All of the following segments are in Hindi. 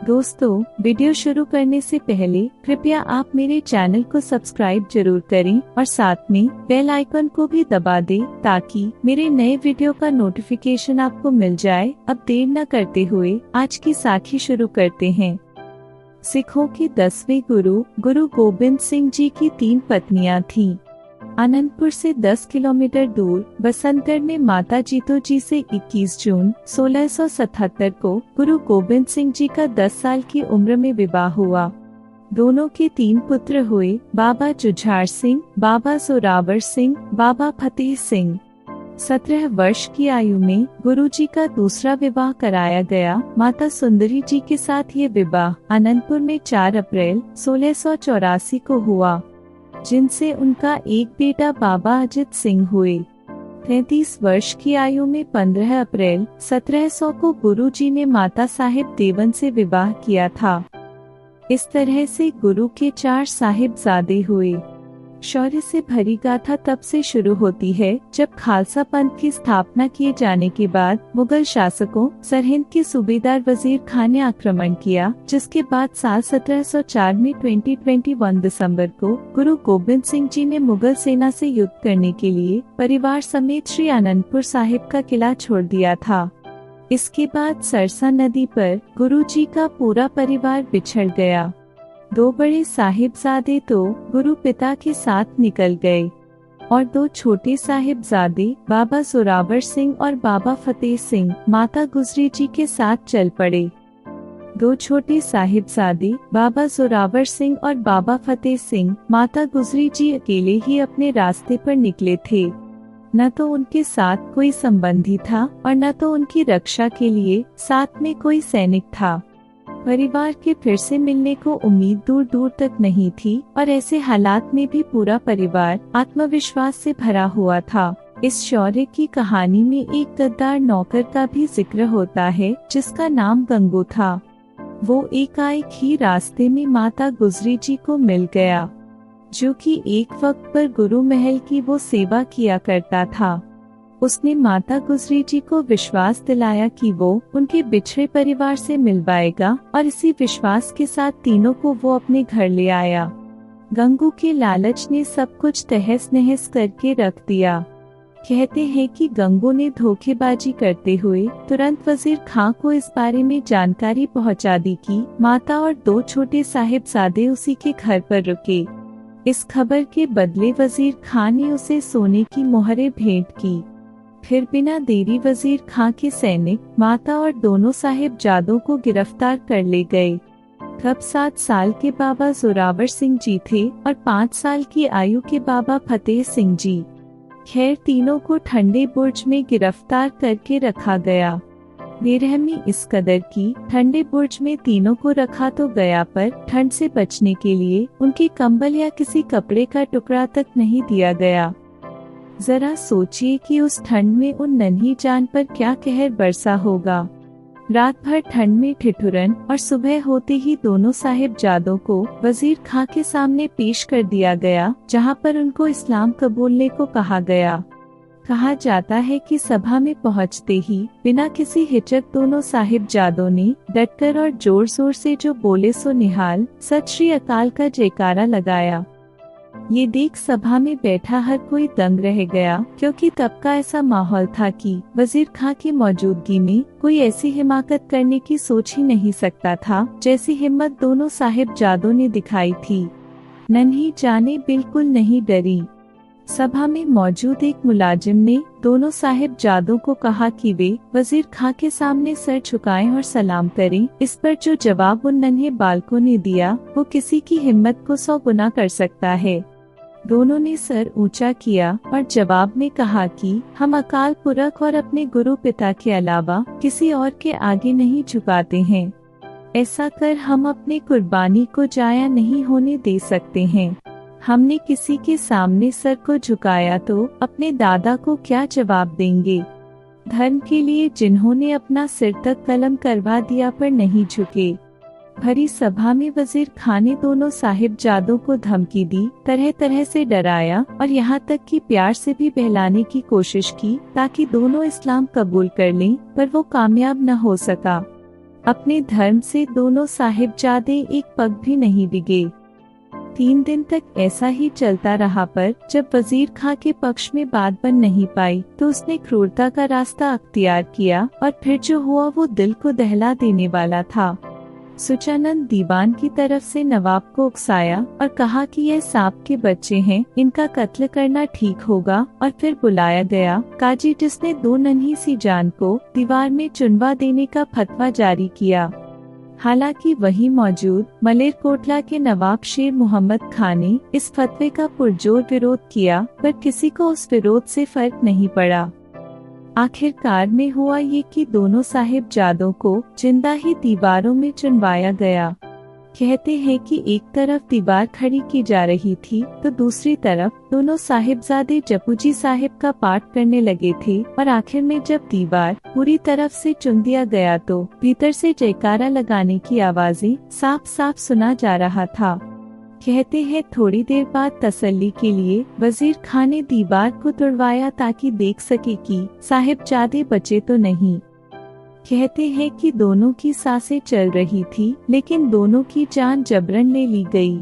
दोस्तों, वीडियो शुरू करने से पहले कृपया आप मेरे चैनल को सब्सक्राइब जरूर करें और साथ में बेल आइकन को भी दबा दें ताकि मेरे नए वीडियो का नोटिफिकेशन आपको मिल जाए। अब देर न करते हुए आज की साखी शुरू करते हैं। सिखों के 10वें गुरु गोबिंद सिंह जी की 3 पत्नियां थीं। आनंदपुर से 10 किलोमीटर दूर बसंतगढ़ में माता जीतो जी से 21 जून 1677 को गुरु गोबिंद सिंह जी का 10 साल की उम्र में विवाह हुआ। दोनों के 3 पुत्र हुए, बाबा जुझार सिंह, बाबा जोरावर सिंह, बाबा फतेह सिंह। 17 वर्ष की आयु में गुरु जी का दूसरा विवाह कराया गया। माता सुंदरी जी के साथ ये विवाह आनंदपुर में 4 अप्रैल 1684 को हुआ, जिनसे उनका एक बेटा बाबा अजित सिंह हुए। 33 वर्ष की आयु में 15 अप्रैल 1700 को गुरु जी ने माता साहिब देवन से विवाह किया था। इस तरह से गुरु के 4 साहिबजादे हुए। शौर्य से भरी गाथा तब से शुरू होती है जब खालसा पंथ की स्थापना किए जाने के बाद मुगल शासकों सरहिंद के सूबेदार वजीर खान ने आक्रमण किया, जिसके बाद साल 1704 में 21 दिसंबर को गुरु गोबिंद सिंह जी ने मुगल सेना से युद्ध करने के लिए परिवार समेत श्री आनंदपुर साहिब का किला छोड़ दिया था। इसके बाद सरसा नदी पर गुरु जी का पूरा परिवार बिछड़ गया। 2 बड़े साहिबजादे तो गुरु पिता के साथ निकल गए और 2 छोटे साहिबजादे बाबा जोरावर सिंह और बाबा फतेह सिंह माता गुजरी जी के साथ चल पड़े। 2 छोटे साहिबजादे बाबा जोरावर सिंह और बाबा फतेह सिंह माता गुजरी जी अकेले ही अपने रास्ते पर निकले थे। न तो उनके साथ कोई संबंधी था और न तो उनकी रक्षा के लिए साथ में कोई सैनिक था। परिवार के फिर से मिलने को उम्मीद दूर दूर तक नहीं थी और ऐसे हालात में भी पूरा परिवार आत्मविश्वास से भरा हुआ था। इस शौर्य की कहानी में एक गद्दार नौकर का भी जिक्र होता है, जिसका नाम गंगू था। वो एकाएक ही रास्ते में माता गुजरी जी को मिल गया, जो कि एक वक्त पर गुरु महल की वो सेवा किया करता था। उसने माता गुजरी जी को विश्वास दिलाया कि वो उनके बिछड़े परिवार से मिलवाएगा और इसी विश्वास के साथ तीनों को वो अपने घर ले आया। गंगू के लालच ने सब कुछ तहस नहस करके रख दिया। कहते हैं कि गंगू ने धोखेबाजी करते हुए तुरंत वजीर खां को इस बारे में जानकारी पहुंचा दी कि माता और 2 छोटे साहिबजादे उसी के घर पर रुके। इस खबर के बदले वजीर खां ने उसे सोने की मोहरें भेंट की। फिर बिना देरी वजीर खां के सैनिक माता और दोनों साहिबजादों को गिरफ्तार कर ले गए। तब 7 साल के बाबा जोरावर सिंह जी थे और 5 साल की आयु के बाबा फतेह सिंह जी। खैर, तीनों को ठंडे बुर्ज में गिरफ्तार करके रखा गया। बेरहमी इस कदर की ठंडे बुर्ज में तीनों को रखा तो गया, पर ठंड से बचने के लिए उनके कंबल या किसी कपड़े का टुकड़ा तक नहीं दिया गया। जरा सोचिए कि उस ठंड में उन नन्ही जान पर क्या कहर बरसा होगा। रात भर ठंड में ठिठुरन और सुबह होते ही दोनों साहिबजादों को वजीर खां के सामने पेश कर दिया गया, जहां पर उनको इस्लाम कबूलने को कहा गया। कहा जाता है कि सभा में पहुंचते ही बिना किसी हिचक दोनों साहिबजादों ने डटकर और जोर जोर से जो बोले सो निहाल सत श्री अकाल का जयकारा लगाया। ये देख सभा में बैठा हर कोई दंग रह गया, क्योंकि तब का ऐसा माहौल था कि वजीर खां की मौजूदगी में कोई ऐसी हिमाकत करने की सोच ही नहीं सकता था जैसी हिम्मत दोनों साहिबजादों ने दिखाई थी। नन्ही जाने बिल्कुल नहीं डरी। सभा में मौजूद एक मुलाजिम ने दोनों साहिबजादों को कहा कि वे वजीर खां के सामने सर झुकाएं और सलाम करें। इस पर जो जवाब उन नन्हे बालकों ने दिया वो किसी की हिम्मत को 100 गुना कर सकता है। दोनों ने सर ऊंचा किया और जवाब में कहा कि हम अकाल पुरख और अपने गुरु पिता के अलावा किसी और के आगे नहीं झुकाते हैं। ऐसा कर हम अपने कुर्बानी को जाया नहीं होने दे सकते हैं। हमने किसी के सामने सर को झुकाया तो अपने दादा को क्या जवाब देंगे। धर्म के लिए जिन्होंने अपना सिर तक कलम करवा दिया पर नहीं झुके। भरी सभा में वजीर खां ने दोनों साहिबजादों को धमकी दी, तरह तरह से डराया और यहाँ तक कि प्यार से भी बहलाने की कोशिश की ताकि दोनों इस्लाम कबूल कर लें, पर वो कामयाब न हो सका। अपने धर्म से दोनों साहिबजादे एक पग भी नहीं डिगे। 3 दिन तक ऐसा ही चलता रहा, पर जब वजीर खां के पक्ष में बात बन नहीं पाई तो उसने क्रूरता का रास्ता अख्तियार किया और फिर जो हुआ वो दिल को दहला देने वाला था। सुचानंद दीवान की तरफ से नवाब को उकसाया और कहा कि यह सांप के बच्चे हैं, इनका कत्ल करना ठीक होगा। और फिर बुलाया गया काजी, जिसने 2 नन्ही सी जान को दीवार में चुनवा देने का फतवा जारी किया। हालांकि वहीं मौजूद मलेरकोटला के नवाब शेर मोहम्मद खान ने इस फतवे का पुरजोर विरोध किया, पर किसी को उस विरोध से फर्क नहीं पड़ा। आखिरकार में हुआ ये कि दोनों साहिबजादों को जिंदा ही दीवारों में चुनवाया गया। कहते हैं कि एक तरफ दीवार खड़ी की जा रही थी तो दूसरी तरफ दोनों साहिबजादे जपूजी साहिब का पाठ करने लगे थे, और आखिर में जब दीवार पूरी तरफ से चुन दिया गया तो भीतर से जयकारा लगाने की आवाजें साफ साफ सुना जा रहा था। कहते हैं थोड़ी देर बाद तसल्ली के लिए वजीर खान ने दीवार को तोड़वाया ताकि देख सके कि साहिबजादे बचे तो नहीं। कहते हैं कि दोनों की सांसें चल रही थी, लेकिन दोनों की जान जबरन ले ली गई।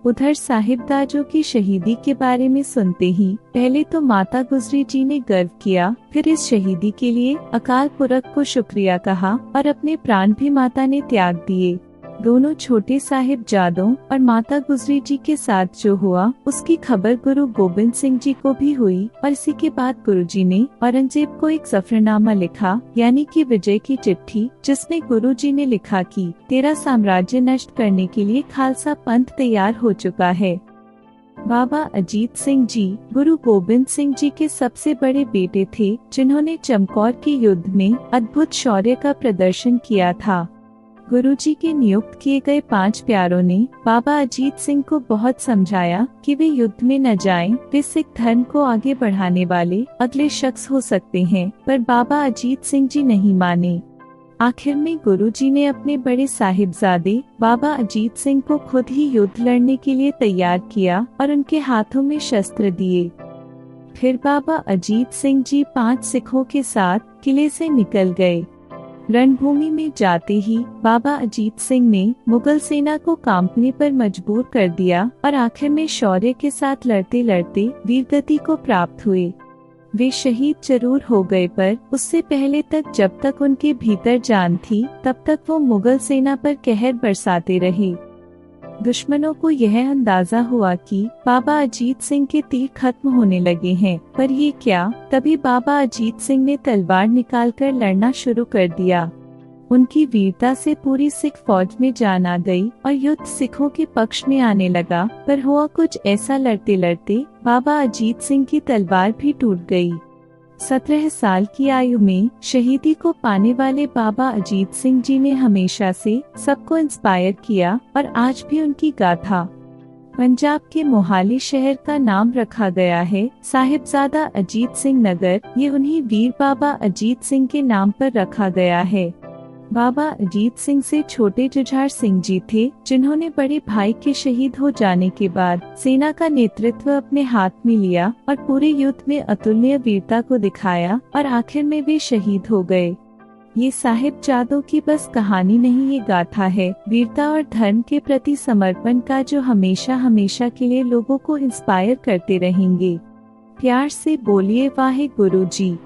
उधर साहिबजादों की शहीदी के बारे में सुनते ही पहले तो माता गुजरी जी ने गर्व किया, फिर इस शहीदी के लिए अकाल पुरख को शुक्रिया कहा और अपने प्राण भी माता ने त्याग दिए। दोनों छोटे साहिबजादों और माता गुजरी जी के साथ जो हुआ उसकी खबर गुरु गोबिंद सिंह जी को भी हुई, और इसी के बाद गुरुजी ने औरंगजेब को एक जफरनामा लिखा, यानी कि विजय की चिट्ठी, जिसमें गुरुजी ने लिखा कि तेरा साम्राज्य नष्ट करने के लिए खालसा पंथ तैयार हो चुका है। बाबा अजीत सिंह जी गुरु गोबिंद सिंह जी के सबसे बड़े बेटे थे, जिन्होंने चमकौर के युद्ध में अद्भुत शौर्य का प्रदर्शन किया था। गुरुजी के नियुक्त किए गए 5 प्यारों ने बाबा अजीत सिंह को बहुत समझाया कि वे युद्ध में न जाएं, वे सिख धर्म को आगे बढ़ाने वाले अगले शख्स हो सकते हैं, पर बाबा अजीत सिंह जी नहीं माने। आखिर में गुरुजी ने अपने बड़े साहिबजादे बाबा अजीत सिंह को खुद ही युद्ध लड़ने के लिए तैयार किया और उनके हाथों में शस्त्र दिए। फिर बाबा अजीत सिंह जी 5 सिखों के साथ किले से निकल गए। रणभूमि में जाते ही बाबा अजीत सिंह ने मुगल सेना को कांपने पर मजबूर कर दिया और आखिर में शौर्य के साथ लड़ते लड़ते वीरगति को प्राप्त हुए। वे शहीद जरूर हो गए, पर उससे पहले तक जब तक उनके भीतर जान थी तब तक वो मुगल सेना पर कहर बरसाते रहे। दुश्मनों को यह अंदाजा हुआ कि बाबा अजीत सिंह के तीर खत्म होने लगे हैं, पर ये क्या, तभी बाबा अजीत सिंह ने तलवार निकालकर लड़ना शुरू कर दिया। उनकी वीरता से पूरी सिख फौज में जान आ गई और युद्ध सिखों के पक्ष में आने लगा, पर हुआ कुछ ऐसा, लड़ते लड़ते बाबा अजीत सिंह की तलवार भी टूट गई। 17 साल की आयु में शहीदी को पाने वाले बाबा अजीत सिंह जी ने हमेशा से सबको इंस्पायर किया और आज भी उनकी गाथा पंजाब के मोहाली शहर का नाम रखा गया है साहिबजादा अजीत सिंह नगर। ये उन्हीं वीर बाबा अजीत सिंह के नाम पर रखा गया है। बाबा अजीत सिंह से छोटे जुझार सिंह जी थे, जिन्होंने बड़े भाई के शहीद हो जाने के बाद सेना का नेतृत्व अपने हाथ में लिया और पूरे युद्ध में अतुलनीय वीरता को दिखाया और आखिर में वे शहीद हो गए। ये साहिबजादों की बस कहानी नहीं, ये गाथा है वीरता और धर्म के प्रति समर्पण का, जो हमेशा हमेशा के लिए लोगों को इंस्पायर करते रहेंगे। प्यार से बोलिए वाहे गुरु जी।